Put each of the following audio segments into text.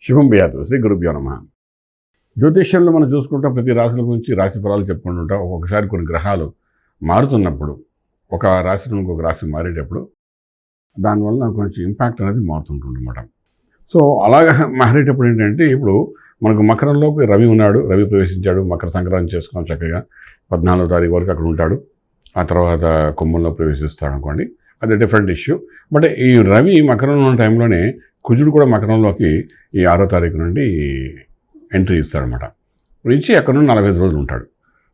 శుభం భయాతు శ్రీ గురుభ్యో నమః. జ్యోతిష్యంలో మనం చూసుకుంటాం, ప్రతి రాశుల గురించి రాశి ఫలాలు చెప్పుకుంటుంటాం. ఒక్కొక్కసారి కొన్ని గ్రహాలు మారుతున్నప్పుడు, ఒక రాశి నుండి ఇంకొక రాశి మారేటప్పుడు దానివల్ల కొంచెం ఇంపాక్ట్ అనేది మారుతుంటుందన్నమాట. సో అలాగా మారేటప్పుడు ఏంటంటే, ఇప్పుడు మనకు మకరంలోకి రవి ఉన్నాడు, రవి ప్రవేశించాడు. మకర సంక్రాంతి చేసుకున్నాం చక్కగా. 14వ తారీఖు వరకు అక్కడ ఉంటాడు. ఆ తర్వాత కుంభంలో ప్రవేశిస్తాడు అనుకోండి, అది డిఫరెంట్ ఇష్యూ. బట్ ఈ రవి మకరంలో ఉన్న టైంలోనే కుజుడు కూడా మకరంలోకి ఈ 6వ తారీఖు నుండి ఎంట్రీ ఇస్తాడనమాట. ఇచ్చి అక్కడ నుండి 45 రోజులు ఉంటాడు.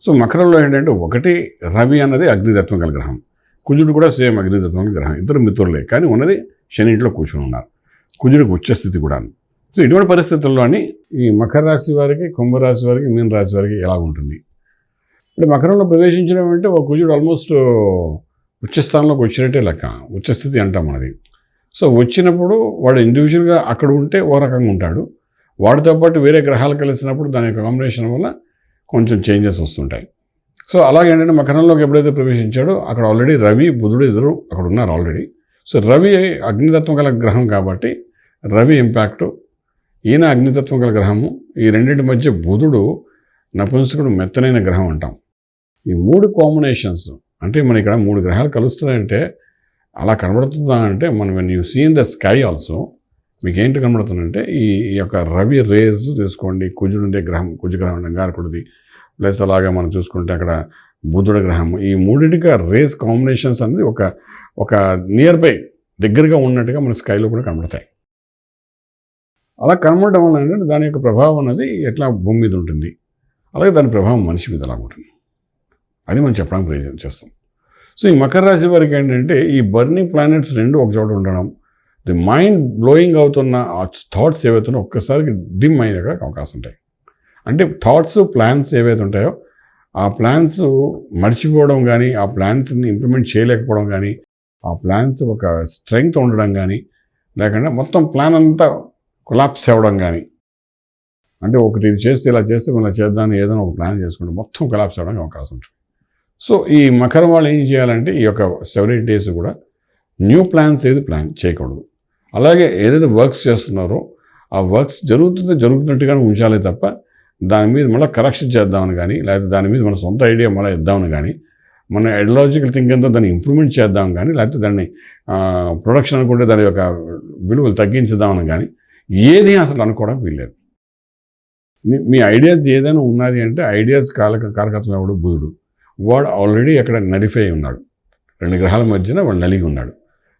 సో మకరంలో ఏంటంటే, ఒకటి రవి అన్నది అగ్నితత్వం గల గ్రహం, కుజుడు కూడా సేమ్ అగ్నితత్వం గల గ్రహం. ఇద్దరు మిత్రులే, కానీ ఉన్నది శని ఇంట్లో కూర్చొని ఉన్నారు. కుజుడికి ఉచ్చస్థితి కూడా. సో ఇటువంటి పరిస్థితుల్లోని ఈ మకర రాశి వారికి, కుంభరాశి వారికి, మీన రాశి వారికి ఎలా ఉంటుంది? ఇప్పుడు మకరంలో ప్రవేశించడం అంటే ఒక కుజుడు ఆల్మోస్ట్ ఉచ్చస్థానంలోకి వచ్చినట్టే లెక్క. ఉచ్చస్థితి అంటాం మనది. సో వచ్చినప్పుడు వాడు ఇండివిజువల్గా అక్కడ ఉంటే ఓ రకంగా ఉంటాడు. వాడితో పాటు వేరే గ్రహాలు కలిసినప్పుడు దాని యొక్క కాంబినేషన్ వల్ల కొంచెం చేంజెస్ వస్తుంటాయి. సో అలాగేంటంటే, మకరంలోకి ఎప్పుడైతే ప్రవేశించాడో అక్కడ ఆల్రెడీ రవి, బుధుడు ఇద్దరు అక్కడ ఉన్నారు ఆల్రెడీ. సో రవి అగ్నితత్వం గల గ్రహం కాబట్టి రవి ఇంపాక్టు, ఈయన అగ్నితత్వం గల గ్రహము. ఈ రెండింటి మధ్య బుధుడు నపుంసకుడు, మెత్తనైన గ్రహం అంటాం. ఈ 3 కాంబినేషన్స్ అంటే మన ఇక్కడ 3 గ్రహాలు కలుస్తున్నాయంటే అలా కనబడుతుందా అంటే, మనం when you see in the sky also మీకు ఏంటి కనబడుతుందంటే, ఈ యొక్క రవి రేస్ తీసుకోండి, కుజుడు ఉండే గ్రహం, కుజగ్రహం అంగారకుడిది, ప్లస్ అలాగా మనం చూసుకుంటే అక్కడ బుధుడు గ్రహం. ఈ మూడింటికి రేస్ కాంబినేషన్స్ అనేది ఒక నియర్ బై దగ్గరగా ఉన్నట్టుగా మన స్కైలో కూడా కనబడతాయి. అలా కనబడడం వల్ల ఏంటంటే, దాని యొక్క ప్రభావం అనేది ఎట్లా భూమి మీద ఉంటుంది, అలాగే దాని ప్రభావం మనిషి మీద ఎలా ఉంటుంది, అది మనం చెప్పడానికి ప్రయత్నం చేస్తాం. సో ఈ మకర రాశి వారికి ఏంటంటే, ఈ బర్నింగ్ ప్లానెట్స్ రెండు ఒక చోట ఉండడం, ది మైండ్ బ్లోయింగ్ అవుతున్న ఆ థాట్స్ ఏవైతున్నాయో ఒక్కసారికి డిమ్ అయ్యే అవకాశం ఉంటాయి. అంటే థాట్స్, ప్లాన్స్ ఏవైతే ఉంటాయో ఆ ప్లాన్స్ మర్చిపోవడం కానీ, ఆ ప్లాన్స్ని ఇంప్లిమెంట్ చేయలేకపోవడం కానీ, ఆ ప్లాన్స్ ఒక స్ట్రెంగ్త్ ఉండడం కానీ, లేకుండా మొత్తం ప్లాన్ అంతా కొలాప్స్ అవ్వడం కానీ, అంటే ఒకటి ఇది చేస్తే ఇలా చేస్తే ఇలా చేద్దామని ఏదైనా ఒక ప్లాన్ చేసుకుంటే మొత్తం కొలాప్స్ అవ్వడానికి అవకాశం ఉంటుంది. సో ఈ మకరం వాళ్ళు ఏం చేయాలంటే, ఈ యొక్క 7-8 డేస్ కూడా న్యూ ప్లాన్స్ ఏది ప్లాన్ చేయకూడదు. అలాగే ఏదైతే వర్క్స్ చేస్తున్నారో ఆ వర్క్స్ జరుగుతున్నట్టుగానే ఉంచాలి తప్ప, దాని మీద మళ్ళీ కరెక్షన్ చేద్దామని కానీ, లేకపోతే దాని మీద మన సొంత ఐడియా మళ్ళీ ఇద్దామని కానీ, మన ఐడియాలజికల్ థింకింగ్తో దాన్ని ఇంప్రూవ్మెంట్ చేద్దాం కానీ, లేకపోతే దాన్ని ప్రొడక్షన్ అనుకుంటే దాని యొక్క విలువలు తగ్గించుదామని కానీ ఏది అసలు అనుకోవడం వీల్లేదు. మీ ఐడియాస్ ఏదైనా ఉన్నది అంటే, ఐడియాస్ కారకత్వం ఎవడు? బుధుడు. వాడు ఆల్రెడీ అక్కడ నలిఫై ఉన్నాడు. 2 గ్రహాల మధ్యన వాడు నలిగి ఉన్నాడు.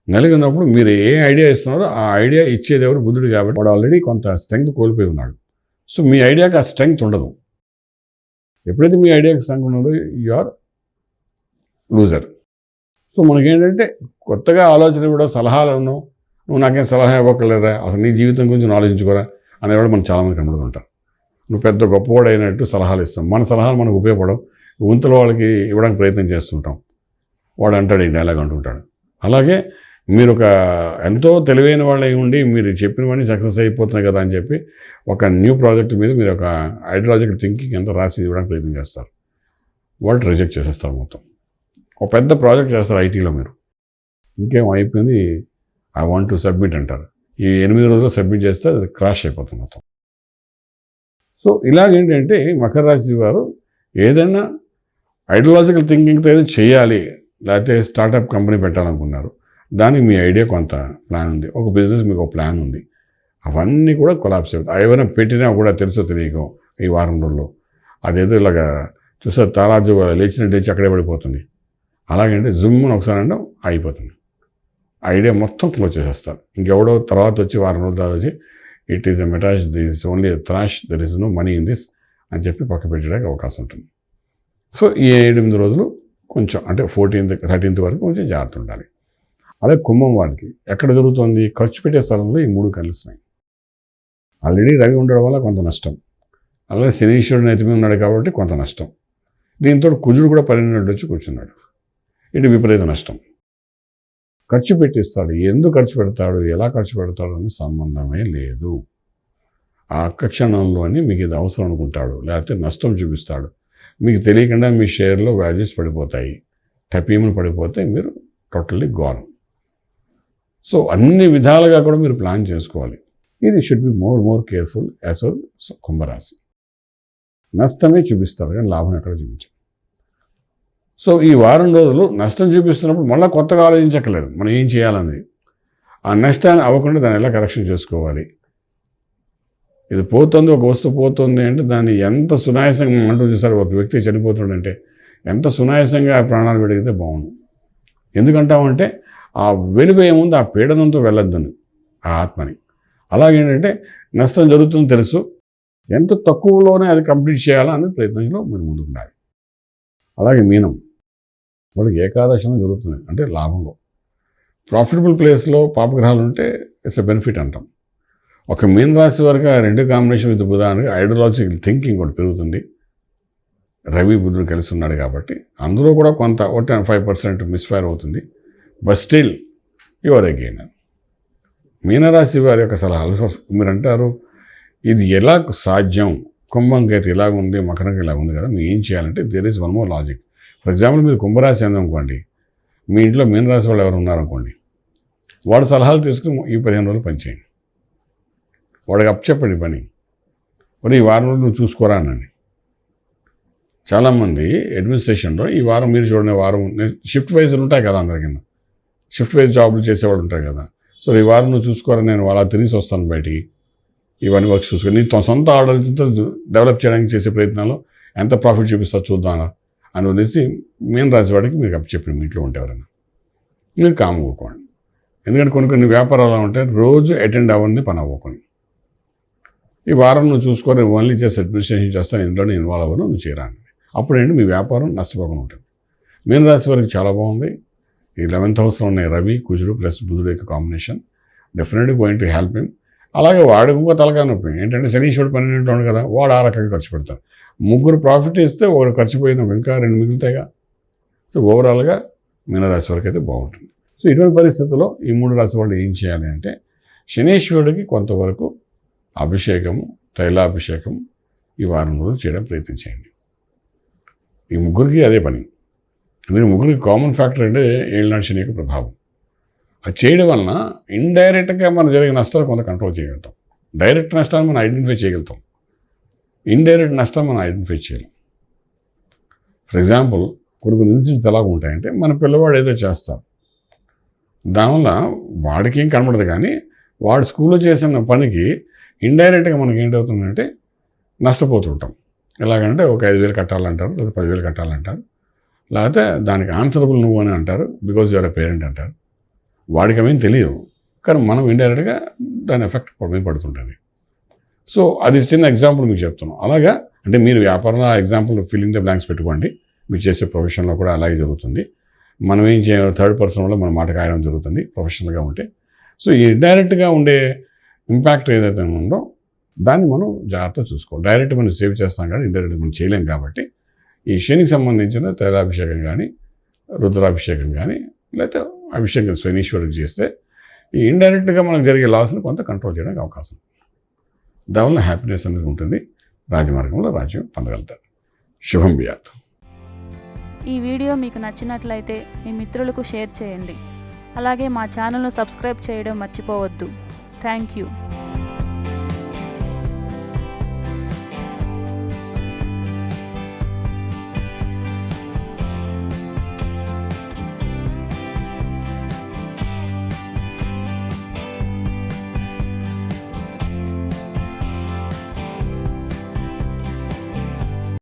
నలిగి ఉన్నప్పుడు మీరు ఏ ఐడియా ఇస్తున్నారో ఆ ఐడియా ఇచ్చేది ఎవరు? బుధుడు. కాబట్టి వాడు ఆల్రెడీ కొంత స్ట్రెంగ్త్ కోల్పోయి ఉన్నాడు. సో మీ ఐడియాకి ఆ స్ట్రెంగ్త్ ఉండదు. ఎప్పుడైతే మీ ఐడియాకి స్ట్రెంగ్త్ ఉండదో యు ఆర్ లూజర్. సో మనకేంటంటే, కొత్తగా ఆలోచన కూడా సలహాలు ఉన్నావు, నువ్వు నాకేం సలహా ఇవ్వక్కర్లేదా, అసలు నీ జీవితం గురించి ఆలోచించుకోరా అనేవాడు మనం చాలామంది కనబడుతుంటారు. నువ్వు పెద్ద గొప్పవాడు అయినట్టు సలహాలు ఇస్తాం. మన సలహాలు మనకు ఉపయోగపడవు, గుంతల వాళ్ళకి ఇవ్వడానికి ప్రయత్నం చేస్తుంటాం. వాడు అంటాడు, ఈ డైలాగ్ అంటుంటాడు. అలాగే మీరు ఒక ఎంతో తెలివైన వాళ్ళై ఉండి మీరు చెప్పినవన్నీ సక్సెస్ అయిపోతున్నాయి కదా అని చెప్పి ఒక న్యూ ప్రాజెక్ట్ మీద మీరు ఒక ఐడియాలజికల్ థింకింగ్ ఎంత రాసి ఇవ్వడానికి ప్రయత్నం చేస్తారు. వాళ్ళు రిజెక్ట్ చేసేస్తారు మొత్తం. ఒక పెద్ద ప్రాజెక్ట్ చేస్తారు ఐటీలో, మీరు ఇంకేం అయిపోయింది, ఐ వాంట్ టు సబ్మిట్ అంటారు. ఈ 8 రోజుల్లో సబ్మిట్ చేస్తే అది క్రాష్ అయిపోతుంది మొత్తం. సో ఇలాగేంటంటే, మకర రాశి వారు ఏదైనా ఐడియాలజికల్ థింకింగ్తో ఏదో చేయాలి, లేకపోతే స్టార్టప్ కంపెనీ పెట్టాలనుకున్నారు, దానికి మీ ఐడియా కొంత ప్లాన్ ఉంది, ఒక బిజినెస్ మీకు ఒక ప్లాన్ ఉంది, అవన్నీ కూడా కొలాప్స్ అవుతాయి. ఏమైనా పెట్టినా కూడా తెలుసో తెలియకో ఈ వారం రోజుల్లో అదేదో ఇలాగా చూస్తే తారాజు లేచినట్టు అక్కడే పడిపోతుంది. అలాగంటే జుమ్మును ఒకసారి అంటే అయిపోతుంది. ఐడియా మొత్తం క్లోజ్ చేసేస్తారు. ఇంకెవడో తర్వాత వచ్చి వారం రోజుల తర్వాత వచ్చి, ఇట్ ఈస్ ఎ మెటాష్, this is only a trash, there is no money in this అని చెప్పి పక్క పెట్టడానికి అవకాశం ఉంటుంది. సో ఈ 7-8 రోజులు కొంచెం, అంటే 14th 13th వరకు కొంచెం జాగ్రత్త ఉండాలి. అలాగే కుంభం వాళ్ళకి ఎక్కడ జరుగుతుంది? ఖర్చు పెట్టే స్థలంలో ఈ 3 కలుస్తున్నాయి. ఆల్రెడీ రవి ఉండడం వల్ల కొంత నష్టం, అలాగే శనీశ్వరుడు నెత్తిమీ ఉన్నాడు కాబట్టి కొంత నష్టం. దీంతో కుజుడు కూడా 12 వచ్చి కూర్చున్నాడు. ఇది విపరీత నష్టం. ఖర్చు పెట్టిస్తాడు. ఎందుకు ఖర్చు పెడతాడు, ఎలా ఖర్చు పెడతాడు అని సంబంధమే లేదు. ఆ ఒక్క క్షణంలోని మీకు ఇది అవసరం అనుకుంటాడు, లేకపోతే నష్టం చూపిస్తాడు. మీకు తెలియకుండా మీ షేర్లో వాల్యూస్ పడిపోతాయి, టపీములు పడిపోతే మీరు టోటల్లీ గోన్. సో అన్ని విధాలుగా కూడా మీరు ప్లాన్ చేసుకోవాలి. ఇది should be more careful as కుంభరాశి. నష్టమే చూపిస్తారు కానీ లాభం ఎక్కడ చూపించారు. సో ఈ వారం రోజులు నష్టం చూపిస్తున్నప్పుడు మళ్ళీ కొత్తగా ఆలోచించక్కర్లేదు మనం ఏం చేయాలనేది. ఆ నష్టాన్ని అవ్వకుండా దాన్ని ఎలా కరెక్షన్ చేసుకోవాలి. ఇది పోతుంది, ఒక వస్తువు పోతుంది అంటే దాన్ని ఎంత సునాయాసంగా అంటూ చూసారు. ఒక వ్యక్తి చనిపోతుందంటే ఎంత సునాయాసంగా ఆ ప్రాణాలు వెడిగితే బాగుండు. ఎందుకంటామంటే ఆ వెళ్ళిపోయే ముందు ఆ పీడనంతో వెళ్ళొద్దని ఆ ఆత్మని. అలాగేంటంటే నష్టం జరుగుతుందని తెలుసు, ఎంత తక్కువలోనే అది కంప్లీట్ చేయాలా అనే ప్రయత్నంలో మీరు ముందుకుండాలి. అలాగే మీనం వాళ్ళకి ఏకాదశనం జరుగుతుంది అంటే లాభంలో ప్రాఫిటబుల్ ప్లేస్లో పాపగ్రహాలు ఉంటే ఇట్స్ ఎ బెనిఫిట్ అంటాం. ఒక మీన రాశి వరకు ఆ రెండు కాంబినేషన్ విత్ బుధ అని ఐడియాలజికల్ థింకింగ్ కూడా పెరుగుతుంది. రవి బుధుడు కలిసి ఉన్నాడు కాబట్టి అందులో కూడా కొంత 5% మిస్ఫైర్ అవుతుంది. But still your again. మీనరాశి వారి యొక్క సలహాలు మీరు అంటారు ఇది ఎలా సాధ్యం, కుంభంకి అయితే ఇలాగ ఉంది, మకరంకి ఇలాగ ఉంది కదా, మీరు ఏం చేయాలంటే there is one more logic. For example మీరు కుంభరాశి అనుకోండి, మీ ఇంట్లో మీనరాశి వాళ్ళు ఎవరు ఉన్నారనుకోండి, వాడు సలహాలు తీసుకుని ఈ 15 రోజులు పనిచేయండి. వాడికి అప్పచెప్పండి పని, మరి ఈ వారం రోజులు నువ్వు చూసుకోరా అనండి. చాలామంది అడ్మినిస్ట్రేషన్లో ఈ వారం మీరు చూడండి, వారం షిఫ్ట్ వైజ్ ఉంటాయి కదా, అందరికీ షిఫ్ట్ వైజ్ జాబులు చేసేవాడు ఉంటారు కదా. సో ఈ వారం నువ్వు చూసుకోరా, నేను అలా తిరిగి వస్తాను బయటికి, ఇవన్నీ వర్క్స్ చూసుకొని నీ సొంత ఆలోచనతో డెవలప్ చేయడానికి చేసే ప్రయత్నాల్లో ఎంత ప్రాఫిట్ చూపిస్తా చూద్దాం అని వదిలేసి మీన రాశి వాడికి మీరు అప్పచెప్పండి. మీ ఇంట్లో ఉంటే ఎవరైనా మీరు కామ్ అవ్వకండి. ఎందుకంటే కొన్ని వ్యాపారాలు ఉంటాయి రోజు అటెండ్ అవ్వండి, పని అవ్వకండి. ఈ వారం నువ్వు చూసుకొని ఓన్లీ చేసి అడ్మినిస్ట్రేషన్ చేస్తాను, ఇంట్లోనే ఇన్వాల్వ్ అవ్వను, నువ్వు చేయరాని. అప్పుడేంటి మీ వ్యాపారం నష్టపోకుండా ఉంటుంది. మీన రాశి వారికి చాలా బాగుంది. ఈ 11th హౌస్లో ఉన్నాయి రవి, కుజుడు ప్లస్ బుధుడు యొక్క కాంబినేషన్ డెఫినెట్గా గోయింగ్ టు హెల్ప్ హిమ్. అలాగే వాడికి ఇంకో తలకాయ నొప్పి ఏంటంటే శనీశ్వరుడు 12 ఉంటాడు కదా, వాడు ఆ రకంగా ఖర్చు పెడతాడు. 3 ప్రాఫిట్ ఇస్తే ఒకడు ఖర్చు పోయిన ఇంకా 2 మిగులుతాయిగా. సో ఓవరాల్గా మీనరాశి వరకు అయితే బాగుంటుంది. సో ఇటువంటి పరిస్థితుల్లో ఈ 3 రాశి వాళ్ళు ఏం చేయాలి అంటే శనీశ్వరుడికి కొంతవరకు అభిషేకము, తైలాభిషేకం ఈ వారం రోజులు చేయడం ప్రయత్నించండి. ఈ ముగ్గురికి అదే పని. ఎందుకంటే ముగ్గురికి కామన్ ఫ్యాక్టర్ అంటే ఏళ్ళనాడు శని యొక్క ప్రభావం. అది చేయడం వలన ఇండైరెక్ట్గా మనం జరిగే నష్టాలు కొంత కంట్రోల్ చేయగలుగుతాం. డైరెక్ట్ నష్టాన్ని మనం ఐడెంటిఫై చేయగలుగుతాం, ఇండైరెక్ట్ నష్టాన్ని మనం ఐడెంటిఫై చేయలేం. ఫర్ ఎగ్జాంపుల్ కొన్ని ఇన్సిడెంట్స్ ఎలాగ ఉంటాయంటే మన పిల్లవాడు ఏదో చేస్తాం, దానివల్ల వాడికి ఏం కనబడదు, కానీ వాడు స్కూల్లో చేసిన పనికి ఇండైరెక్ట్గా మనకి ఏంటవుతుందంటే నష్టపోతుంటాం. ఎలాగంటే ఒక 5,000 కట్టాలంటారు, లేదా 10,000 కట్టాలంటారు, లేకపోతే దానికి ఆన్సరబుల్ నువ్వు అని అంటారు, బికాజ్ యువర్ ఎ పేరెంట్ అంటారు. వాడికి అవేం తెలియదు, కానీ మనం ఇండైరెక్ట్గా దాని ఎఫెక్ట్ మీద పడుతుంటుంది. సో అది చిన్న ఎగ్జాంపుల్ మీకు చెప్తున్నాం. అలాగా అంటే మీరు వ్యాపారంలో ఆ ఎగ్జాంపుల్ ఫిల్లింగ్ ద బ్లాంక్స్ పెట్టుకోండి. మీరు చేసే ప్రొఫెషన్లో కూడా అలాగే జరుగుతుంది. మనం ఏం చేయాలి, థర్డ్ పర్సన్ వల్ల మన మాట కాయడం జరుగుతుంది ప్రొఫెషనల్గా ఉంటే. సో ఈ ఇండైరెక్ట్గా ఉండే ఇంపాక్ట్ ఏదైతే ఉందో దాన్ని మనం జాగ్రత్తగా చూసుకోవాలి. డైరెక్ట్ మనం సేవ్ చేస్తాం కానీ ఇండైరెక్ట్ మనం చేయలేం. కాబట్టి ఈ శనికి సంబంధించిన తైలాభిషేకం కానీ, రుద్రాభిషేకం కానీ, లేకపోతే అభిషేకం శనీశ్వరుడికి చేస్తే ఈ ఇండైరెక్ట్గా మనకు జరిగే లాస్ని కొంత కంట్రోల్ చేయడానికి అవకాశం. దానివల్ల హ్యాపీనెస్ అనేది ఉంటుంది. రాజమార్గంలో రాజ్యం పొందగలుగుతారు. శుభం బియాత్. ఈ వీడియో మీకు నచ్చినట్లయితే మీ మిత్రులకు షేర్ చేయండి. అలాగే మా ఛానల్ను సబ్స్క్రైబ్ చేయడం మర్చిపోవద్దు. Thank you.